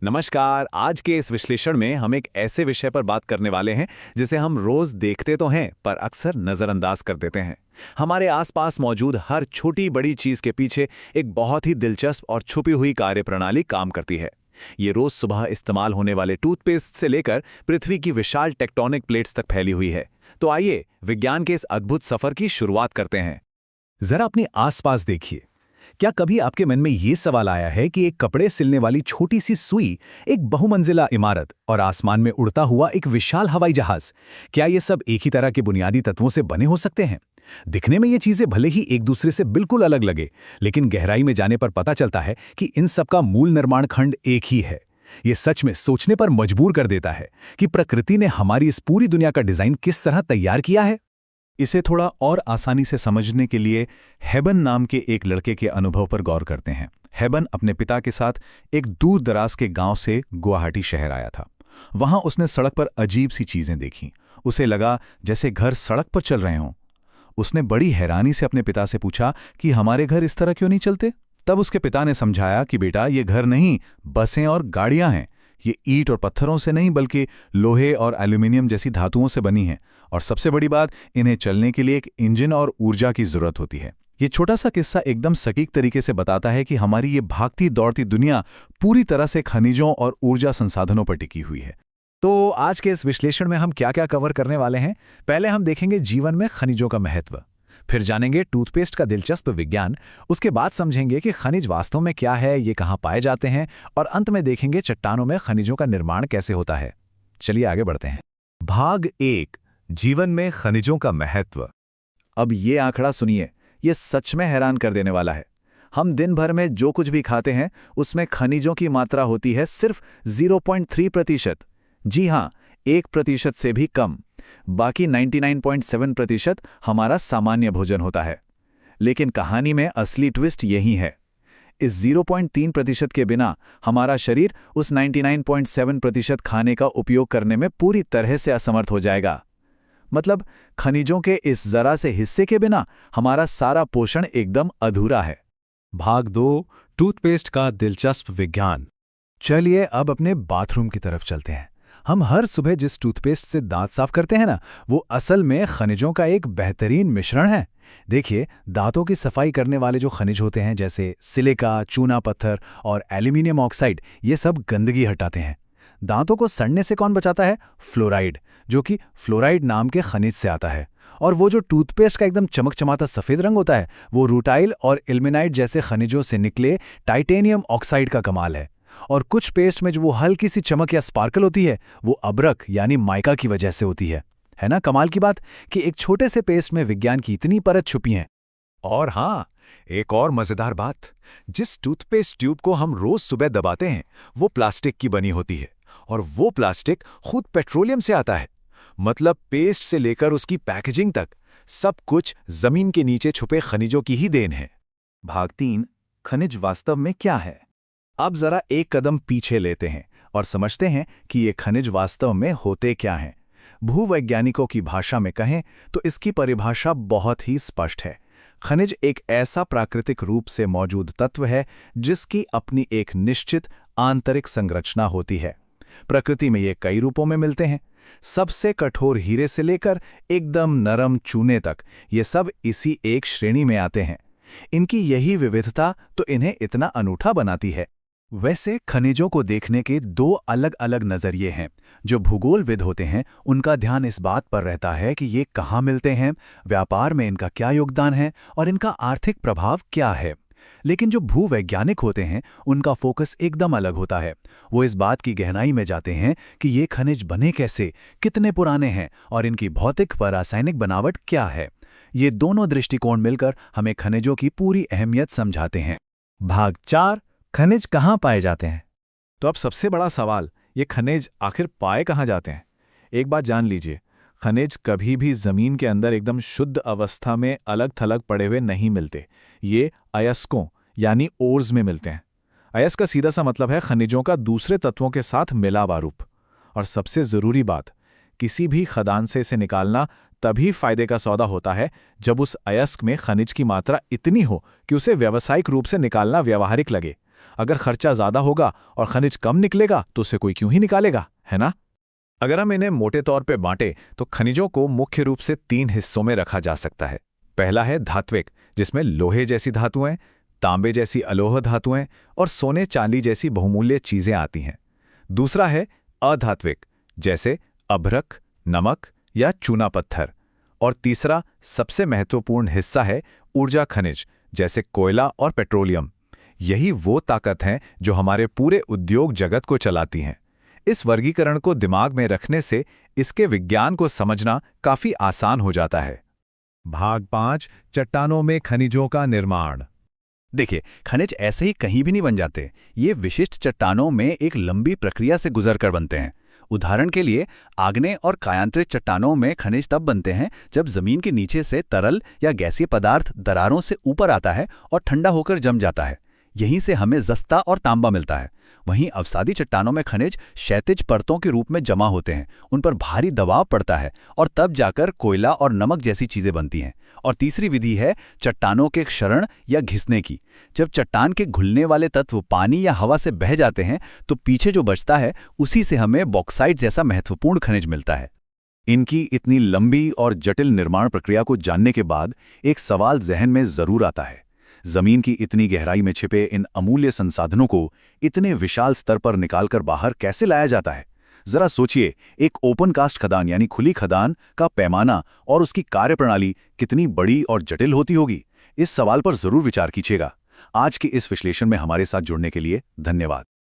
नमस्कार। आज के इस विश्लेषण में हम एक ऐसे विषय पर बात करने वाले हैं जिसे हम रोज देखते तो हैं पर अक्सर नजरअंदाज कर देते हैं। हमारे आसपास मौजूद हर छोटी बड़ी चीज के पीछे एक बहुत ही दिलचस्प और छुपी हुई कार्यप्रणाली काम करती है। ये रोज सुबह इस्तेमाल होने वाले टूथपेस्ट से लेकर पृथ्वी की विशाल टेक्टोनिक प्लेट्स तक फैली हुई है। तो आइए विज्ञान के इस अद्भुत सफर की शुरुआत करते हैं। जरा अपने आसपास देखिए। क्या कभी आपके मन में ये सवाल आया है कि एक कपड़े सिलने वाली छोटी सी सुई, एक बहुमंजिला इमारत और आसमान में उड़ता हुआ एक विशाल हवाई जहाज, क्या ये सब एक ही तरह के बुनियादी तत्वों से बने हो सकते हैं? दिखने में ये चीजें भले ही एक दूसरे से बिल्कुल अलग लगे, लेकिन गहराई में जाने पर पता चलता है कि इन सब का मूल निर्माण खंड एक ही है। ये सच में सोचने पर मजबूर कर देता है कि प्रकृति ने हमारी इस पूरी दुनिया का डिजाइन किस तरह तैयार किया है। इसे थोड़ा और आसानी से समझने के लिए हेबन नाम के एक लड़के के अनुभव पर गौर करते हैं। हेबन अपने पिता के साथ एक दूर दराज के गांव से गुवाहाटी शहर आया था। वहां उसने सड़क पर अजीब सी चीजें देखीं। उसे लगा जैसे घर सड़क पर चल रहे हों। उसने बड़ी हैरानी से अपने पिता से पूछा कि हमारे घर इस तरह क्यों नहीं चलते। तब उसके पिता ने समझाया कि बेटा, ये घर नहीं, बसें और गाड़ियां हैं। ये ईंट और पत्थरों से नहीं बल्कि लोहे और एल्यूमिनियम जैसी धातुओं से बनी हैं, और सबसे बड़ी बात, इन्हें चलने के लिए एक इंजन और ऊर्जा की जरूरत होती है। ये छोटा सा किस्सा एकदम सटीक तरीके से बताता है कि हमारी ये भागती दौड़ती दुनिया पूरी तरह से खनिजों और ऊर्जा संसाधनों पर टिकी हुई है। तो आज के इस विश्लेषण में हम क्या क्या कवर करने वाले हैं? पहले हम देखेंगे जीवन में खनिजों का महत्व, फिर जानेंगे टूथपेस्ट का दिलचस्प विज्ञान, उसके बाद समझेंगे कि खनिज वास्तव में क्या है, ये कहाँ पाए जाते हैं, और अंत में देखेंगे चट्टानों में खनिजों का निर्माण कैसे होता है। चलिए आगे बढ़ते हैं। भाग 1, जीवन में खनिजों का महत्व। अब ये आंकड़ा सुनिए, ये सच में हैरान कर देने वाला है। हम दिन भर में जो कुछ भी खाते हैं उसमें खनिजों की मात्रा होती है सिर्फ 0.3%। जी हाँ, 1% से भी कम। बाकी 99.7% हमारा सामान्य भोजन होता है। लेकिन कहानी में असली ट्विस्ट यही है। इस 0.3% के बिना हमारा शरीर उस 99.7% खाने का उपयोग करने में पूरी तरह से असमर्थ हो जाएगा। मतलब खनिजों के इस जरा से हिस्से के बिना हमारा सारा पोषण एकदम अधूरा है। भाग 2, टूथपेस्ट का दिलचस्प विज्ञान। चलिए अब अपने बाथरूम की तरफ चलते हैं। हम हर सुबह जिस टूथपेस्ट से दांत साफ करते हैं ना, वो असल में खनिजों का एक बेहतरीन मिश्रण है। देखिए, दांतों की सफाई करने वाले जो खनिज होते हैं जैसे सिलिका, चूना पत्थर और एल्यूमिनियम ऑक्साइड, ये सब गंदगी हटाते हैं। दांतों को सड़ने से कौन बचाता है? फ्लोराइड, जो कि फ्लोराइड नाम के खनिज से आता है। और वो जो टूथपेस्ट का एकदम चमकचमाता सफ़ेद रंग होता है, वो रूटाइल और इल्मेनाइट जैसे खनिजों से निकले टाइटेनियम ऑक्साइड का कमाल है। और कुछ पेस्ट में जो वो हल्की सी चमक या स्पार्कल होती है, वो अब्रक यानी माइका की वजह से होती है ना? कमाल की बात कि एक छोटे से पेस्ट में विज्ञान की इतनी परत छुपी है। और हाँ, एक और मजेदार बात, जिस टूथपेस्ट ट्यूब को हम रोज सुबह दबाते हैं वो प्लास्टिक की बनी होती है, और वो प्लास्टिक खुद पेट्रोलियम से आता है। मतलब पेस्ट से लेकर उसकी पैकेजिंग तक सब कुछ जमीन के नीचे छुपे खनिजों की ही देन है। भाग 3, खनिज वास्तव में क्या है। अब जरा एक कदम पीछे लेते हैं और समझते हैं कि ये खनिज वास्तव में होते क्या हैं। भूवैज्ञानिकों की भाषा में कहें तो इसकी परिभाषा बहुत ही स्पष्ट है। खनिज एक ऐसा प्राकृतिक रूप से मौजूद तत्व है जिसकी अपनी एक निश्चित आंतरिक संरचना होती है। प्रकृति में ये कई रूपों में मिलते हैं। सबसे कठोर हीरे से लेकर एकदम नरम चूने तक, ये सब इसी एक श्रेणी में आते हैं। इनकी यही विविधता तो इन्हें इतना अनूठा बनाती है। वैसे खनिजों को देखने के दो अलग अलग नजरिए हैं। जो भूगोलविद होते हैं उनका ध्यान इस बात पर रहता है कि ये कहाँ मिलते हैं, व्यापार में इनका क्या योगदान है और इनका आर्थिक प्रभाव क्या है। लेकिन जो भूवैज्ञानिक होते हैं उनका फोकस एकदम अलग होता है। वो इस बात की गहराई में जाते हैं कि ये खनिज बने कैसे, कितने पुराने हैं और इनकी भौतिक व रासायनिक बनावट क्या है। ये दोनों दृष्टिकोण मिलकर हमें खनिजों की पूरी अहमियत समझाते हैं। भाग 4, खनिज कहाँ पाए जाते हैं। तो अब सबसे बड़ा सवाल, ये खनिज आखिर पाए कहाँ जाते हैं? एक बात जान लीजिए, खनिज कभी भी जमीन के अंदर एकदम शुद्ध अवस्था में अलग थलग पड़े हुए नहीं मिलते। ये अयस्कों यानी ओर्स में मिलते हैं। अयस्क का सीधा सा मतलब है खनिजों का दूसरे तत्वों के साथ मिलावा रूप। और सबसे ज़रूरी बात, किसी भी खदान से इसे निकालना तभी फायदे का सौदा होता है जब उस अयस्क में खनिज की मात्रा इतनी हो कि उसे व्यावसायिक रूप से निकालना व्यावहारिक लगे। अगर खर्चा ज़्यादा होगा और खनिज कम निकलेगा तो उसे कोई क्यों ही निकालेगा, है ना? अगर हम इन्हें मोटे तौर पे बांटें तो खनिजों को मुख्य रूप से 3 हिस्सों में रखा जा सकता है। पहला है धात्विक, जिसमें लोहे जैसी धातुएं, तांबे जैसी अलोह धातुएं और सोने चांदी जैसी बहुमूल्य चीजें आती हैं। दूसरा है अधात्विक, जैसे अभ्रक, नमक या चूना पत्थर। और तीसरा सबसे महत्वपूर्ण हिस्सा है ऊर्जा खनिज, जैसे कोयला और पेट्रोलियम। यही वो ताकत हैं जो हमारे पूरे उद्योग जगत को चलाती हैं। इस वर्गीकरण को दिमाग में रखने से इसके विज्ञान को समझना काफी आसान हो जाता है। भाग 5, चट्टानों में खनिजों का निर्माण। देखिए, खनिज ऐसे ही कहीं भी नहीं बन जाते। ये विशिष्ट चट्टानों में एक लंबी प्रक्रिया से गुजरकर बनते हैं। उदाहरण के लिए, आग्नेय और कायांतरित चट्टानों में खनिज तब बनते हैं जब जमीन के नीचे से तरल या गैसीय पदार्थ दरारों से ऊपर आता है और ठंडा होकर जम जाता है। यहीं से हमें जस्ता और तांबा मिलता है। वहीं अवसादी चट्टानों में खनिज क्षैतिज परतों के रूप में जमा होते हैं, उन पर भारी दबाव पड़ता है और तब जाकर कोयला और नमक जैसी चीजें बनती हैं। और तीसरी विधि है चट्टानों के क्षरण या घिसने की। जब चट्टान के घुलने वाले तत्व पानी या हवा से बह जाते हैं तो पीछे जो बचता है उसी से हमें बॉक्साइट जैसा महत्वपूर्ण खनिज मिलता है। इनकी इतनी लंबी और जटिल निर्माण प्रक्रिया को जानने के बाद एक सवाल जहन में जरूर आता है, जमीन की इतनी गहराई में छिपे इन अमूल्य संसाधनों को इतने विशाल स्तर पर निकालकर बाहर कैसे लाया जाता है? जरा सोचिए, एक ओपन कास्ट खदान यानी खुली खदान का पैमाना और उसकी कार्यप्रणाली कितनी बड़ी और जटिल होती होगी। इस सवाल पर जरूर विचार कीजिएगा। आज के इस विश्लेषण में हमारे साथ जुड़ने के लिए धन्यवाद।